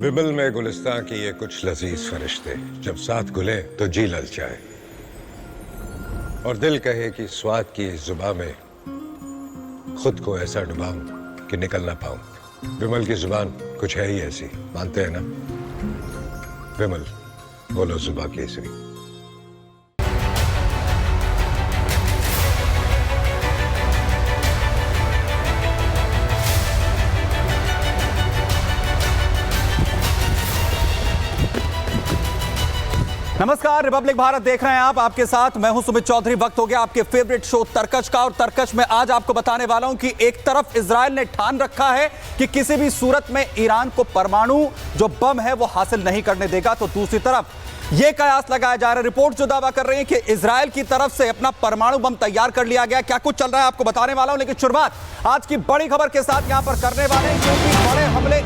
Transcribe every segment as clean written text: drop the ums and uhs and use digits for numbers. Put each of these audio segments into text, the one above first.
विमल में गुलिस्तां की ये कुछ लजीज फरिश्ते जब साथ घुले तो जी ललचाए और दिल कहे कि स्वाद की इस जुबां में खुद को ऐसा डुबाऊं कि निकल ना पाऊं। विमल की जुबान कुछ है ही ऐसी, मानते हैं ना? विमल, बोलो जुबां केसरी। नमस्कार, रिपब्लिक भारत देख रहे हैं आप। आपके साथ मैं हूं सुमित चौधरी। वक्त हो गया आपके फेवरेट शो तरकश का, और तरकश में आज आपको बताने वाला हूं कि एक तरफ इजराइल ने ठान रखा है कि किसी भी सूरत में ईरान को परमाणु जो बम है वो हासिल नहीं करने देगा, तो दूसरी तरफ यह कयास लगाया जा रहा है, रिपोर्ट जो दावा कर रही है कि इजराइल की तरफ से अपना परमाणु बम तैयार कर लिया गया। क्या कुछ चल रहा है आपको बताने वाला हूं, लेकिन शुरुआत आज की बड़ी खबर के साथ यहां पर करने वाले हैं, क्योंकि बड़े हमले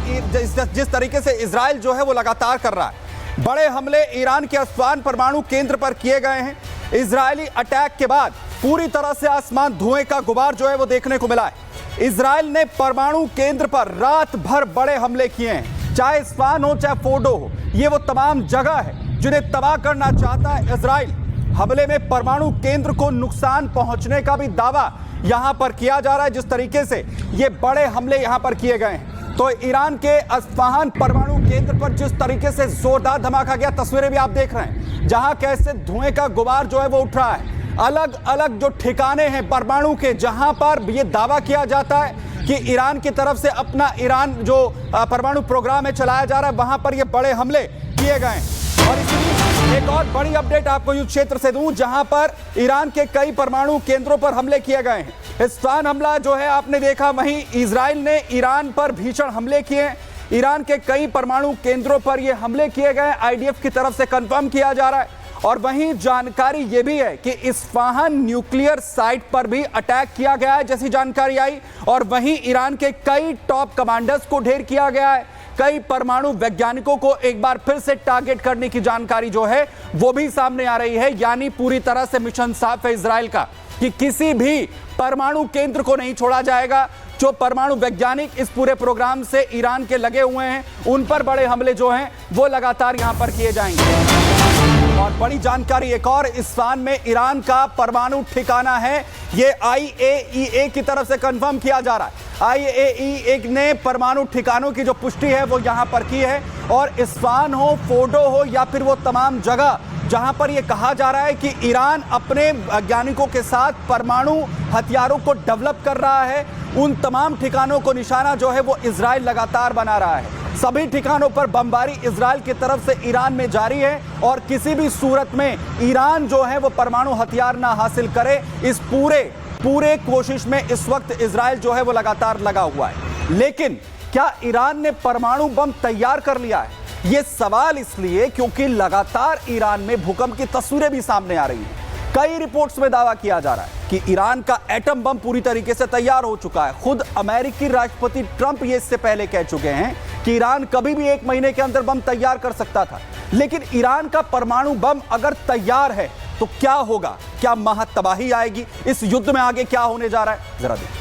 जिस तरीके से इजराइल जो है वो लगातार कर रहा है, बड़े हमले ईरान के अस्वान परमाणु केंद्र पर किए गए हैं। इजरायली अटैक के बाद पूरी तरह से आसमान धुएं का गुबार जो है वो देखने को मिला है। इजराइल ने परमाणु केंद्र पर रात भर बड़े हमले किए हैं, चाहे इस्फहान हो चाहे फोर्डो हो, ये वो तमाम जगह है जिन्हें तबाह करना चाहता है इजराइल। हमले में परमाणु केंद्र को नुकसान पहुंचने का भी दावा यहां पर किया जा रहा है। जिस तरीके से ये बड़े हमले यहां पर किए गए हैं, तो ईरान के इस्फहान परमाणु केंद्र पर जिस तरीके से जोरदार धमाका गया, तस्वीरें भी आप देख रहे हैं, जहां कैसे धुएं का गुबार जो है वो उठ रहा है। अलग अलग जो ठिकाने हैं परमाणु के, जहां पर ये दावा किया जाता है कि ईरान की तरफ से अपना जो परमाणु प्रोग्राम है चलाया जा रहा है, वहां पर ये बड़े हमले किए गए हैं। और इसलिए एक और बड़ी अपडेट आपको युद्ध क्षेत्र से दूं, जहां पर ईरान के कई परमाणु केंद्रों पर हमले किए गए हैं। इस्फहान हमला जो है आपने देखा, वहीं इजराइल ने ईरान पर भीषण हमले किए। ईरान के कई परमाणु केंद्रों पर ये हमले किए गए, आईडीएफ की तरफ से कंफर्म किया जा रहा है। और वहीं जानकारी ये भी है कि इस्फहान न्यूक्लियर साइट पर भी अटैक किया गया है, जैसी जानकारी आई। और वहीं ईरान के कई टॉप कमांडर्स को ढेर किया गया है, कई परमाणु वैज्ञानिकों को एक बार फिर से टारगेट करने की जानकारी जो है वो भी सामने आ रही है। यानी पूरी तरह से मिशन साफ है इजराइल का कि किसी भी परमाणु केंद्र को नहीं छोड़ा जाएगा। जो परमाणु वैज्ञानिक इस पूरे प्रोग्राम से ईरान के लगे हुए हैं, उन पर बड़े हमले जो हैं वो लगातार यहां पर किए जाएंगे। और बड़ी जानकारी एक और, इस्फहान में ईरान का परमाणु ठिकाना है, ये IAEA की तरफ से कंफर्म किया जा रहा है। IAEA ने परमाणु ठिकानों की जो पुष्टि है वो यहां पर की है। और इस्फहान हो, फोर्डो हो, या फिर वो तमाम जगह जहां पर यह कहा जा रहा है कि ईरान अपने वैज्ञानिकों के साथ परमाणु हथियारों को डेवलप कर रहा है, उन तमाम ठिकानों को निशाना जो है वो इजराइल लगातार बना रहा है। सभी ठिकानों पर बमबारी इजराइल की तरफ से ईरान में जारी है, और किसी भी सूरत में ईरान जो है वो परमाणु हथियार ना हासिल करे, इस पूरे कोशिश में इस वक्त इजराइल जो है वो लगातार लगा हुआ है। लेकिन क्या ईरान ने परमाणु बम तैयार कर लिया है? ये सवाल इसलिए क्योंकि लगातार ईरान में भूकंप की तस्वीरें भी सामने आ रही हैं। कई रिपोर्ट्स में दावा किया जा रहा है कि ईरान का एटम बम पूरी तरीके से तैयार हो चुका है। खुद अमेरिकी राष्ट्रपति ट्रंप ये इससे पहले कह चुके हैं कि ईरान कभी भी 1 महीने के अंदर बम तैयार कर सकता था। लेकिन ईरान का परमाणु बम अगर तैयार है तो क्या होगा? क्या महातबाही आएगी? इस युद्ध में आगे क्या होने जा रहा है, जरा देखिए।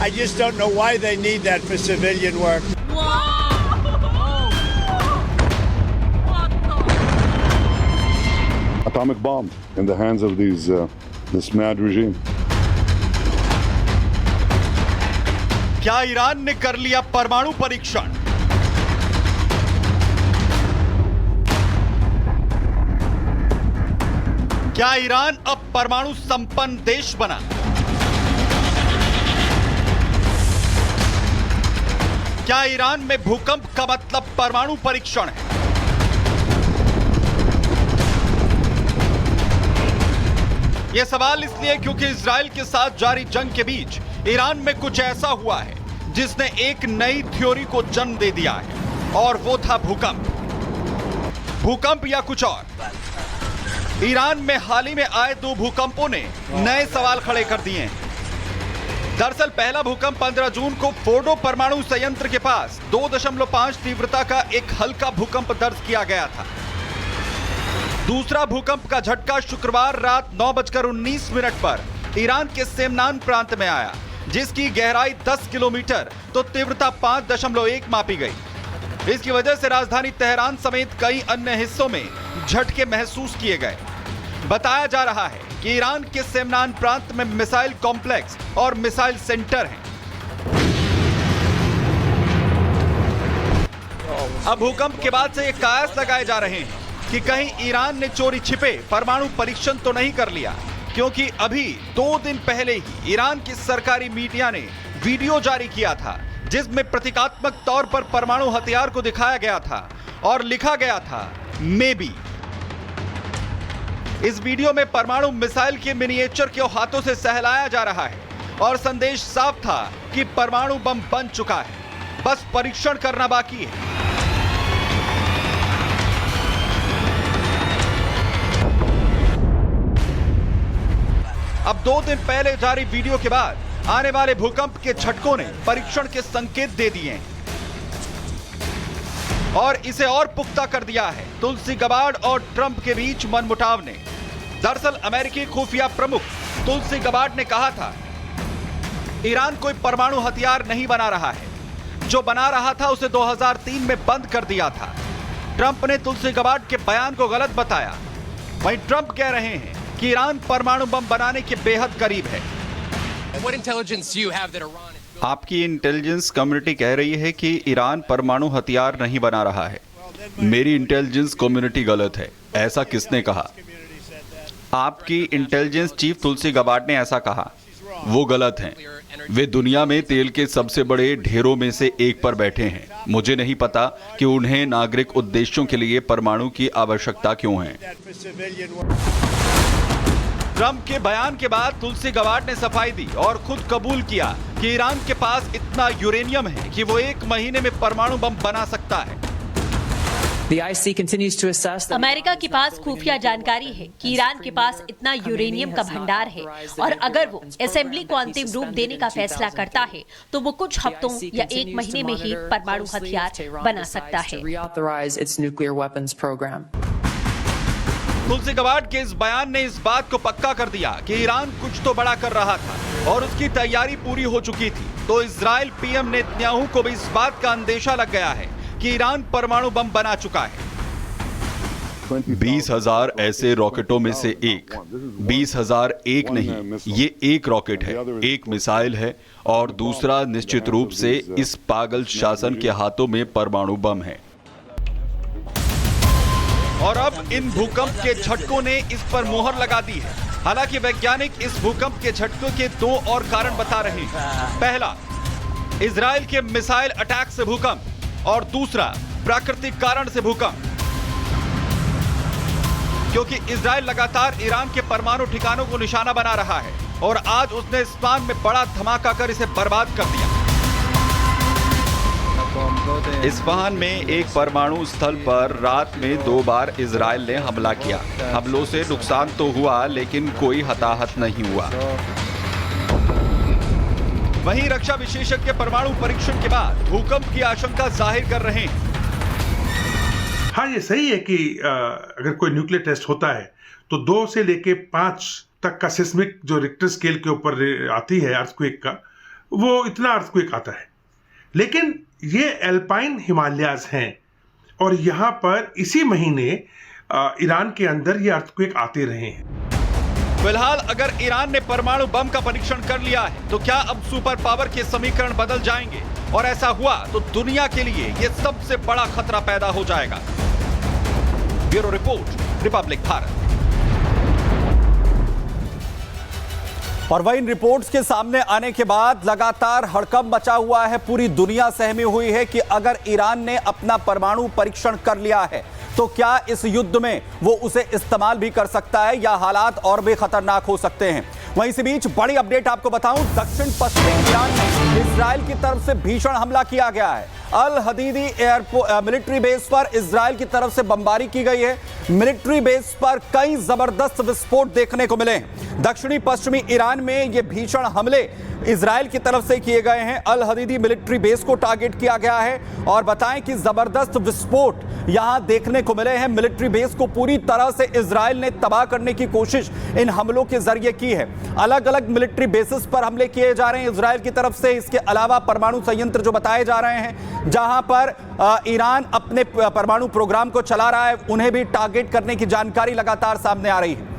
I just don't know why they need that for civilian work. Atomic bomb in the hands of this mad regime. क्या ईरान ने कर लिया परमाणु परीक्षण? क्या ईरान अब परमाणु संपन्न देश बना? क्या ईरान में भूकंप का मतलब परमाणु परीक्षण है? यह सवाल इसलिए क्योंकि इजराइल के साथ जारी जंग के बीच ईरान में कुछ ऐसा हुआ है जिसने एक नई थ्योरी को जन्म दे दिया है, और वो था भूकंप या कुछ और। ईरान में हाल ही में आए 2 भूकंपों ने नए सवाल खड़े कर दिए हैं। दरअसल पहला भूकंप 15 जून को फोर्डो परमाणु संयंत्र के पास 2.5 तीव्रता का एक हल्का भूकंप दर्ज किया गया था। दूसरा भूकंप का झटका शुक्रवार रात 9:19 पर ईरान के सेमनान प्रांत में आया, जिसकी गहराई 10 किलोमीटर तो तीव्रता 5.1 मापी गई। इसकी वजह से राजधानी तेहरान समेत कई अन्य हिस्सों में झटके महसूस किए गए। बताया जा रहा है कि ईरान के सेमनान प्रांत में मिसाइल कॉम्प्लेक्स और मिसाइल सेंटर हैं। अब भूकंप के बाद से ये कयास लगाए जा रहे हैं कि कहीं ईरान ने चोरी छिपे परमाणु परीक्षण तो नहीं कर लिया, क्योंकि अभी 2 दिन पहले ही ईरान की सरकारी मीडिया ने वीडियो जारी किया था, जिसमें प्रतीकात्मक तौर पर परमाणु हथियार को दिखाया गया था और लिखा गया था मे बी। इस वीडियो में परमाणु मिसाइल के मिनिएचर को हाथों से सहलाया जा रहा है और संदेश साफ था कि परमाणु बम बन चुका है, बस परीक्षण करना बाकी है। अब 2 दिन पहले जारी वीडियो के बाद आने वाले भूकंप के झटकों ने परीक्षण के संकेत दे दिए हैं और इसे और पुख्ता कर दिया है तुलसी गबार्ड और ट्रंप के बीच मनमुटाव ने। दरअसल अमेरिकी खुफिया प्रमुख तुलसी गबार्ड ने कहा था, ईरान कोई परमाणु हथियार नहीं बना रहा है, जो बना रहा था उसे 2003 में बंद कर दिया था। ट्रंप ने तुलसी गबार्ड के बयान को गलत बताया। वहीं ट्रंप कह रहे हैं कि ईरान परमाणु बम बनाने के बेहद करीब है। आपकी इंटेलिजेंस कम्युनिटी कह रही है कि ईरान परमाणु हथियार नहीं बना रहा है। मेरी इंटेलिजेंस कम्युनिटी गलत है, ऐसा किसने कहा? आपकी इंटेलिजेंस चीफ तुलसी गबार्ड ने ऐसा कहा। वो गलत हैं। वे दुनिया में तेल के सबसे बड़े ढेरों में से एक पर बैठे हैं। मुझे नहीं पता कि उन्हें नागरिक उद्देश्यों के लिए परमाणु की आवश्यकता क्यों है। ट्रंप के बयान के बाद तुलसी गबार्ड ने सफाई दी और खुद कबूल किया कि ईरान के पास इतना यूरेनियम है कि वो 1 महीने में परमाणु बम बना सकता है। अमेरिका के पास खुफिया जानकारी है कि ईरान के पास इतना यूरेनियम का भंडार है और अगर वो असेंबली को अंतिम रूप देने का फैसला करता है तो वो कुछ हफ्तों या 1 महीने में ही परमाणु हथियार बना सकता है। तुलसी गबार्ड के इस बयान ने इस बात को पक्का कर दिया कि ईरान कुछ तो बड़ा कर रहा था और उसकी तैयारी पूरी हो चुकी थी। तो इजराइल पीएम नेतन्याहू को भी इस बात का अंदेशा लग गया है कि ईरान परमाणु बम बना चुका है। 20,000 ऐसे रॉकेटों में से एक, 20,000 एक नहीं, ये एक रॉकेट है, एक मिसाइल है और दूसरा निश्चित रूप से इस पागल शासन के हाथों में परमाणु बम है। और अब इन भूकंप के झटकों ने इस पर मोहर लगा दी है। हालांकि वैज्ञानिक इस भूकंप के झटकों के 2 और कारण बता रहे हैं। पहला, इजराइल के मिसाइल अटैक से भूकंप और दूसरा प्राकृतिक कारण से भूकंप, क्योंकि इजराइल लगातार ईरान के परमाणु ठिकानों को निशाना बना रहा है और आज उसने इस्फहान में बड़ा धमाका कर इसे बर्बाद कर दिया। इस्फहान में एक परमाणु स्थल पर रात में 2 बार इजराइल ने हमला किया। हमलों से नुकसान तो हुआ लेकिन कोई हताहत नहीं हुआ। वहीं रक्षा विशेषज्ञ परमाणु परीक्षण के बाद भूकंप की आशंका जाहिर कर रहे हैं। हाँ, ये सही है कि अगर कोई न्यूक्लियर टेस्ट होता है तो 2 से लेके 5 तक का सिस्मिक जो रिक्टर स्केल के ऊपर आती है अर्थक्वेक का, वो इतना अर्थक्वेक आता है। लेकिन ये एल्पाइन हिमालयाज हैं और यहाँ पर इसी महीने ईरान के अंदर ये अर्थक्वेक आते रहे हैं। फिलहाल अगर ईरान ने परमाणु बम का परीक्षण कर लिया है तो क्या अब सुपर पावर के समीकरण बदल जाएंगे? और ऐसा हुआ तो दुनिया के लिए यह सबसे बड़ा खतरा पैदा हो जाएगा। Bureau report, Republic Bharat. और वही इन रिपोर्ट्स के सामने आने के बाद लगातार हड़कंप मचा हुआ है। पूरी दुनिया सहमी हुई है कि अगर ईरान ने अपना परमाणु परीक्षण कर लिया है तो क्या इस युद्ध में वो उसे इस्तेमाल भी कर सकता है या हालात और भी खतरनाक हो सकते हैं। वहीं इसी बीच बड़ी अपडेट आपको बताऊं, दक्षिण पश्चिमी ईरान में इजराइल की तरफ से भीषण हमला किया गया है। अल हदीदी एयरपोर्ट मिलिट्री बेस पर इजराइल की तरफ से बमबारी की गई है। मिलिट्री बेस पर कई जबरदस्त विस्फोट देखने को मिले हैं। दक्षिणी पश्चिमी ईरान में ये भीषण हमले इजराइल की तरफ से किए गए हैं। अल हदीदी मिलिट्री बेस को टारगेट किया गया है और बताएं कि जबरदस्त विस्फोट यहां देखने को मिले हैं। मिलिट्री बेस को पूरी तरह से इजराइल ने तबाह करने की कोशिश इन हमलों के जरिए की है। अलग अलग मिलिट्री बेसिस पर हमले किए जा रहे हैं इजराइल की तरफ से। इसके अलावा परमाणु संयंत्र जो बताए जा रहे हैं, जहां पर ईरान अपने परमाणु प्रोग्राम को चला रहा है, उन्हें भी टारगेट करने की जानकारी लगातार सामने आ रही है।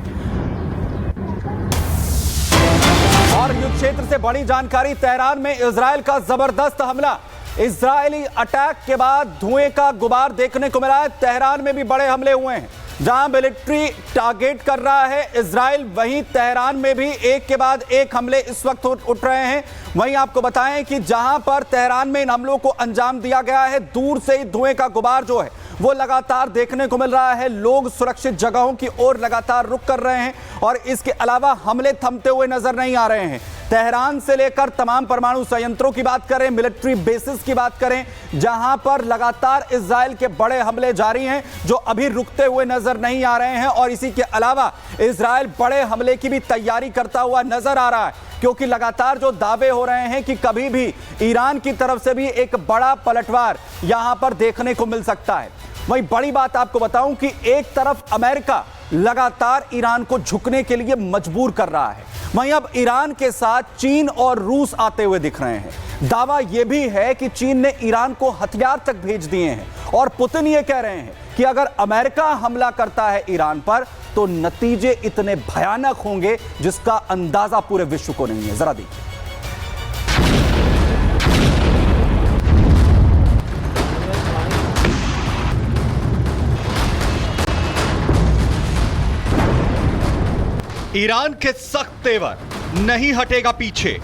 और युद्ध क्षेत्र से बड़ी जानकारी, तेहरान में इजराइल का जबरदस्त हमला। इजरायली अटैक के बाद धुएं का गुबार देखने को मिला है। तेहरान में भी बड़े हमले हुए हैं, जहां मिलिट्री टारगेट कर रहा है इजराइल, वहीं तेहरान में भी एक के बाद एक हमले इस वक्त उठ रहे हैं। वहीं आपको बताएं कि जहां पर तेहरान में इन हमलों को अंजाम दिया गया है, दूर से ही धुएं का गुबार जो है वो लगातार देखने को मिल रहा है। लोग सुरक्षित जगहों की ओर लगातार रुख कर रहे हैं और इसके अलावा हमले थमते हुए नजर नहीं आ रहे हैं। तेहरान से लेकर तमाम परमाणु संयंत्रों की बात करें, मिलिट्री बेसिस की बात करें, जहां पर लगातार इजराइल के बड़े हमले जारी हैं जो अभी रुकते हुए नजर नहीं आ रहे हैं। और इसी के अलावा इजराइल बड़े हमले की भी तैयारी करता हुआ नजर आ रहा है, क्योंकि लगातार जो दावे हो रहे हैं कि कभी भी ईरान की तरफ से भी एक बड़ा पलटवार यहां पर देखने को मिल सकता है। वहीं बड़ी बात आपको बताऊं कि एक तरफ अमेरिका लगातार ईरान को झुकने के लिए मजबूर कर रहा है, वहीं अब ईरान के साथ चीन और रूस आते हुए दिख रहे हैं। दावा यह भी है कि चीन ने ईरान को हथियार तक भेज दिए हैं और पुतिन यह कह रहे हैं कि अगर अमेरिका हमला करता है ईरान पर तो नतीजे इतने भयानक होंगे जिसका अंदाजा पूरे विश्व को नहीं है। जरा देखिए। ईरान के सख्त तेवर, नहीं हटेगा पीछे।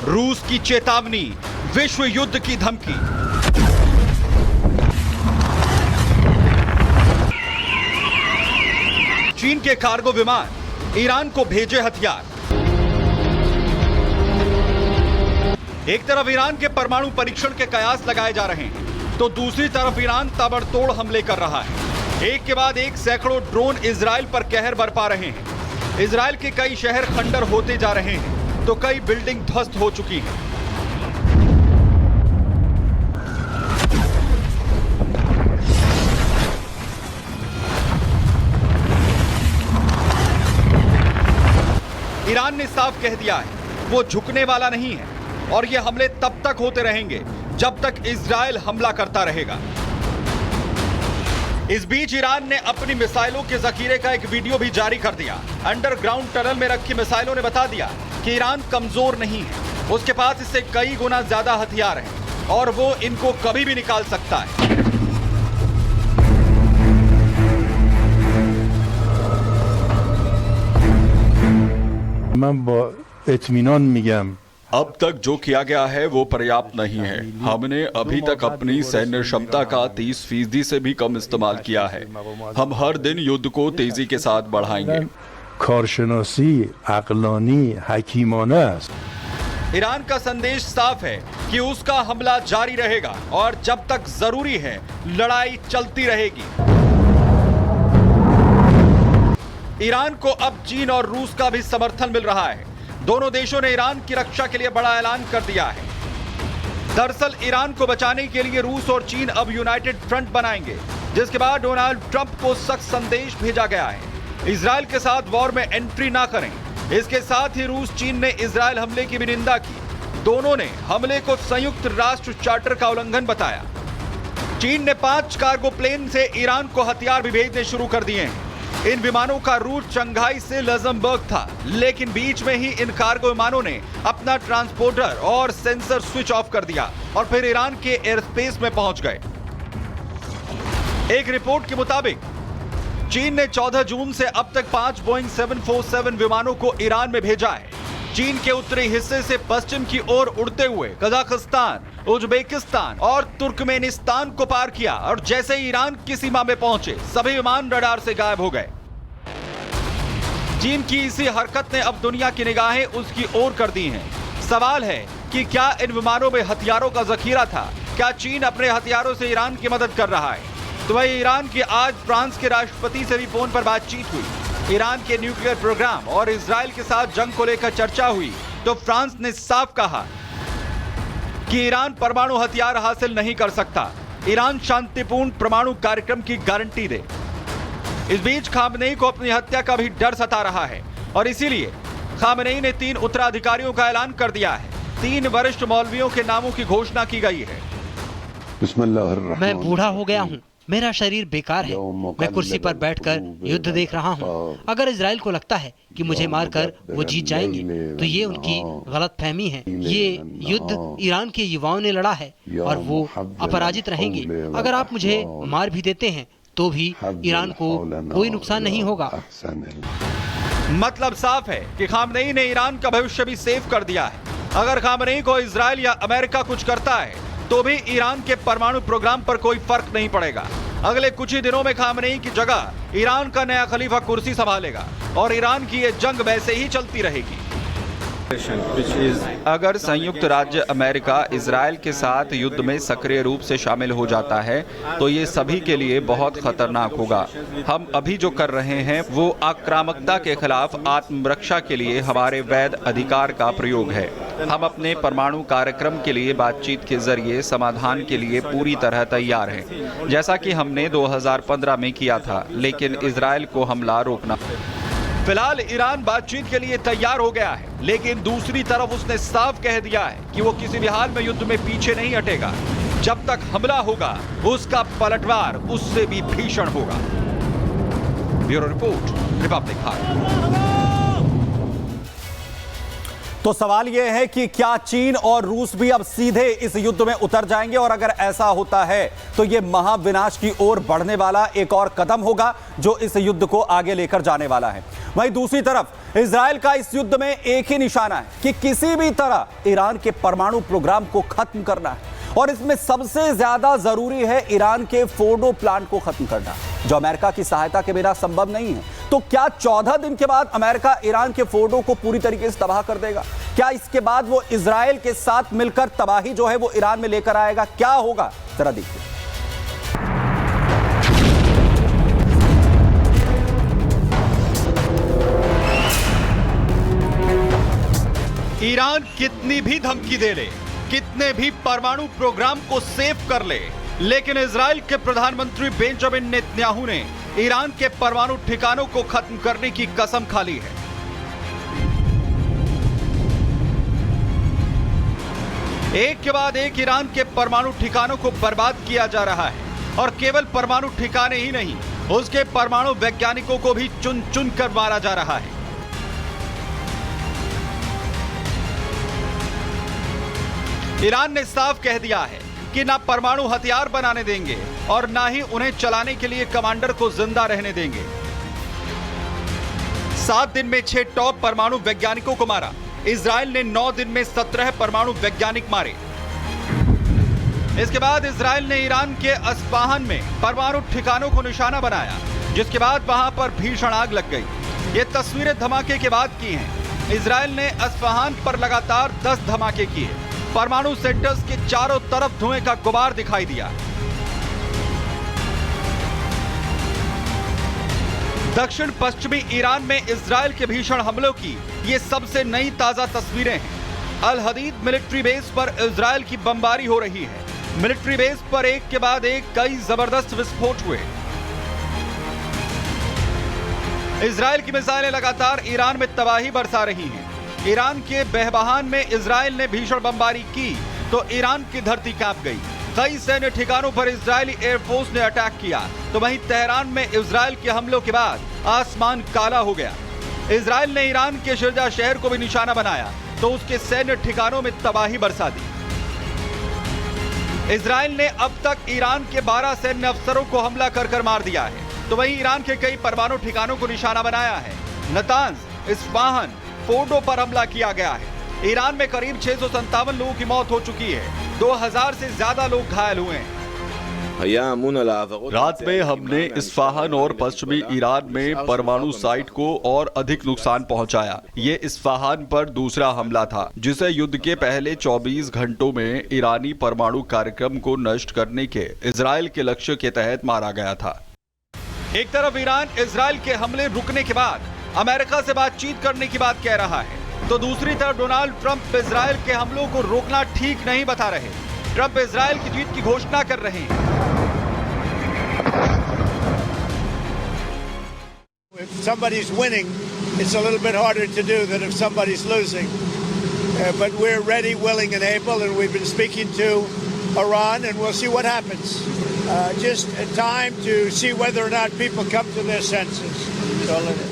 रूस की चेतावनी, विश्व युद्ध की धमकी। चीन के कार्गो विमान ईरान को भेजे हथियार। एक तरफ ईरान के परमाणु परीक्षण के कयास लगाए जा रहे हैं, तो दूसरी तरफ ईरान ताबड़तोड़ हमले कर रहा है। एक के बाद एक सैकड़ों ड्रोन इजराइल पर कहर बरपा रहे हैं। इजराइल के कई शहर खंडर होते जा रहे हैं, तो कई बिल्डिंग ध्वस्त हो चुकी हैं। ईरान ने साफ कह दिया है वो झुकने वाला नहीं है और ये हमले तब तक होते रहेंगे जब तक इजराइल हमला करता रहेगा। इस बीच ईरान ने अपनी मिसाइलों के जखीरे का एक वीडियो भी जारी कर दिया। अंडरग्राउंड टनल में रखी मिसाइलों ने बता दिया कि ईरान कमजोर नहीं है, उसके पास इससे कई गुना ज्यादा हथियार हैं और वो इनको कभी भी निकाल सकता है। मैं इत्मीनान मिगम, अब तक जो किया गया है वो पर्याप्त नहीं है। हमने अभी तक अपनी सैन्य क्षमता का 30% से भी कम इस्तेमाल किया है। हम हर दिन युद्ध को तेजी के साथ बढ़ाएंगे। कारशनासी अक़लानी हकीमाना है। ईरान का संदेश साफ है कि उसका हमला जारी रहेगा और जब तक जरूरी है लड़ाई चलती रहेगी। ईरान को अब चीन और रूस का भी समर्थन मिल रहा है। दोनों देशों ने ईरान की रक्षा के लिए बड़ा ऐलान कर दिया है। दरअसल ईरान को बचाने के लिए रूस और चीन अब यूनाइटेड फ्रंट बनाएंगे, जिसके बाद डोनाल्ड ट्रंप को सख्त संदेश भेजा गया है इजराइल के साथ वॉर में एंट्री ना करें। इसके साथ ही रूस चीन ने इजराइल हमले की भी निंदा की। दोनों ने हमले को संयुक्त राष्ट्र चार्टर का उल्लंघन बताया। चीन ने 5 कार्गो प्लेन से ईरान को हथियार भी भेजने शुरू कर दिए हैं। इन विमानों का रूट शंघाई से लक्जमबर्ग था, लेकिन बीच में ही इन कार्गो विमानों ने अपना ट्रांसपोर्टर और सेंसर स्विच ऑफ कर दिया और फिर ईरान के एयर स्पेस में पहुंच गए। एक रिपोर्ट के मुताबिक चीन ने 14 जून से अब तक 5 बोइंग 747 विमानों को ईरान में भेजा है। चीन के उत्तरी हिस्से से पश्चिम की ओर उड़ते हुए कजाकिस्तान, उज्बेकिस्तान और तुर्कमेनिस्तान को पार किया और जैसे ही ईरान की सीमा में पहुंचे सभी विमान रडार से गायब हो गए। चीन की इसी हरकत ने अब दुनिया की निगाहें उसकी ओर कर दी हैं। सवाल है कि क्या इन विमानों में हथियारों का जखीरा था? क्या चीन अपने हथियारों से ईरान की मदद कर रहा है? तो वही ईरान की आज फ्रांस के राष्ट्रपति से भी फोन पर बातचीत हुई। ईरान के न्यूक्लियर प्रोग्राम और इजराइल के साथ जंग को लेकर चर्चा हुई तो फ्रांस ने साफ कहा कि ईरान परमाणु हथियार हासिल नहीं कर सकता। ईरान शांतिपूर्ण परमाणु कार्यक्रम की गारंटी दे। इस बीच खामनेई को अपनी हत्या का भी डर सता रहा है और इसीलिए खामनेई ने 3 उत्तराधिकारियों का ऐलान कर दिया है। 3 वरिष्ठ मौलवियों के नामों की घोषणा की गई है। मैं बूढ़ा हो गया हूँ, मेरा शरीर बेकार है, मैं कुर्सी पर बैठकर युद्ध देख रहा हूँ। अगर इजराइल को लगता है कि मुझे मारकर वो जीत जाएंगे तो ये उनकी गलतफहमी है। ये युद्ध ईरान के युवाओं ने लड़ा है और वो अपराजित रहेंगे। अगर आप मुझे मार भी देते हैं तो भी ईरान को कोई नुकसान नहीं होगा। मतलब साफ है कि खामनेई ने ईरान का भविष्य भी सेव कर दिया है। अगर खामनेई को इजराइल या अमेरिका कुछ करता है तो भी ईरान के परमाणु प्रोग्राम पर कोई फर्क नहीं पड़ेगा। अगले कुछ ही दिनों में खामनेई की जगह ईरान का नया खलीफा कुर्सी संभालेगा और ईरान की ये जंग वैसे ही चलती रहेगी। अगर संयुक्त राज्य अमेरिका इजराइल के साथ युद्ध में सक्रिय रूप से शामिल हो जाता है तो ये सभी के लिए बहुत खतरनाक होगा। हम अभी जो कर रहे हैं वो आक्रामकता के खिलाफ आत्मरक्षा के लिए हमारे वैध अधिकार का प्रयोग है। हम अपने परमाणु कार्यक्रम के लिए बातचीत के जरिए समाधान के लिए पूरी तरह तैयार हैं, जैसा कि हमने 2015 में किया था, लेकिन इजराइल को हमला रोकना। फिलहाल ईरान बातचीत के लिए तैयार हो गया है, लेकिन दूसरी तरफ उसने साफ कह दिया है कि वो किसी भी हाल में युद्ध में पीछे नहीं हटेगा। जब तक हमला होगा उसका पलटवार उससे भी भीषण होगा। Bureau report, Republic Bharat. तो सवाल यह है कि क्या चीन और रूस भी अब सीधे इस युद्ध में उतर जाएंगे, और अगर ऐसा होता है तो यह महाविनाश की ओर बढ़ने वाला एक और कदम होगा जो इस युद्ध को आगे लेकर जाने वाला है। वहीं दूसरी तरफ इजराइल का इस युद्ध में एक ही निशाना है कि किसी भी तरह ईरान के परमाणु प्रोग्राम को खत्म करना है, और इसमें सबसे ज्यादा जरूरी है ईरान के फोर्डो प्लांट को खत्म करना, जो अमेरिका की सहायता के बिना संभव नहीं है। तो क्या 14 दिन के बाद अमेरिका ईरान के फोर्डो को पूरी तरीके से तबाह कर देगा? क्या इसके बाद वो इजराइल के साथ मिलकर तबाही जो है वो ईरान में लेकर आएगा? क्या होगा, जरा देखिए। ईरान कितनी भी धमकी दे ले, कितने भी परमाणु प्रोग्राम को सेव कर ले, लेकिन इजराइल के प्रधानमंत्री बेंजामिन नेतन्याहू ने ईरान के परमाणु ठिकानों को खत्म करने की कसम खा ली है। एक के बाद एक ईरान के परमाणु ठिकानों को बर्बाद किया जा रहा है, और केवल परमाणु ठिकाने ही नहीं, उसके परमाणु वैज्ञानिकों को भी चुन चुन कर मारा जा रहा है। ईरान ने साफ कह दिया है कि ना परमाणु हथियार बनाने देंगे और ना ही उन्हें चलाने के लिए कमांडर को जिंदा रहने देंगे। 7 दिन में 6 टॉप परमाणु वैज्ञानिकों को मारा। इजराइल ने 9 दिन में 17 परमाणु वैज्ञानिक मारे। इसके बाद इजराइल ने ईरान के अस्फहान में परमाणु ठिकानों को निशाना बनाया, जिसके बाद वहां पर भीषण आग लग गई। ये तस्वीरें धमाके के बाद की हैं। इजराइल ने अस्फहान पर लगातार 10 धमाके किए। परमाणु सेंटर्स के चारों तरफ धुएं का गुबार दिखाई दिया। दक्षिण पश्चिमी ईरान में इजराइल के भीषण हमलों की ये सबसे नई ताजा तस्वीरें हैं। अल हदीद मिलिट्री बेस पर इजराइल की बमबारी हो रही है। मिलिट्री बेस पर एक के बाद एक कई जबरदस्त विस्फोट हुए। इजराइल की मिसाइलें लगातार ईरान में तबाही बरसा रही हैं। ईरान के बहबहान में इजराइल ने भीषण बमबारी की तो ईरान की धरती कांप गई। कई सैन्य ठिकानों पर इजरायली एयरफोर्स ने अटैक किया, तो वहीं तेहरान में इजराइल के हमलों के बाद आसमान काला हो गया। इजराइल ने ईरान के शिरजा शहर को भी निशाना बनाया तो उसके सैन्य ठिकानों में तबाही बरसा दी। इजराइल ने अब तक ईरान के 12 सैन्य अफसरों को हमला कर मार दिया है, तो वहीं ईरान के कई परमाणु ठिकानों को निशाना बनाया है। नतांज, इस्फहान, फोर्डो पर हमला किया गया है। ईरान में करीब 657 लोगों की मौत हो चुकी है। 2000 से ज्यादा लोग घायल हुए हैं। रात में हमने इस्फहान और पश्चिमी ईरान में परमाणु साइट को और अधिक नुकसान पहुंचाया। ये इस्फहान पर दूसरा हमला था जिसे युद्ध के पहले 24 घंटों में ईरानी परमाणु कार्यक्रम को नष्ट करने के इजराइल के लक्ष्य के तहत मारा गया था। एक तरफ ईरान इजराइल के हमले रुकने के बाद अमेरिका से बातचीत करने की बात कह रहा है, तो दूसरी तरफ डोनाल्ड ट्रंप इजराइल के हमलों को रोकना ठीक नहीं बता रहे। ट्रंप इजराइल की जीत की घोषणा कर रहे हैं। If somebody's winning, it's a little bit harder to do than if somebody's losing. But we're ready, willing, and able, and we've been speaking to Iran, and we'll see what happens. Just a time to see whether or not people come to their senses. That's all it is.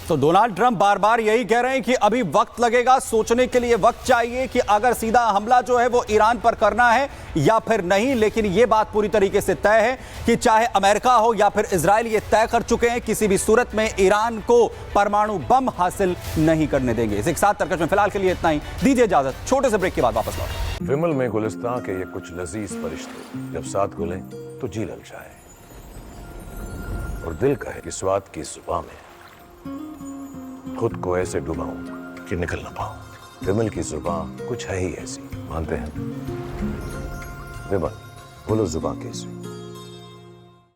तो Donald Trump बार बार यही कह रहे हैं कि अभी वक्त लगेगा, सोचने के लिए वक्त चाहिए कि अगर सीधा हमला जो है वो ईरान पर करना है या फिर नहीं। लेकिन ये बात पूरी तरीके से तय है कि चाहे अमेरिका हो या फिर इजराइल, ये तय कर चुके हैं किसी भी सूरत में ईरान को परमाणु बम हासिल नहीं करने देंगे। इस एक साथ तर्कश में फिलहाल के लिए इतना ही, दीजिए इजाजत, छोटे से ब्रेक के बाद वापस लौटें। विमल में गुलिस्तां के ये कुछ लजीज फरिश्ते जब साथ घुलें तो जी ललचाए और दिल कहे कि स्वाद की जुबान में खुद को ऐसे डुबाऊं कि निकल ना पाऊं। विमल की जुबान कुछ है ही ऐसी, मानते हैं? विमल बोलो जुबान कैसी?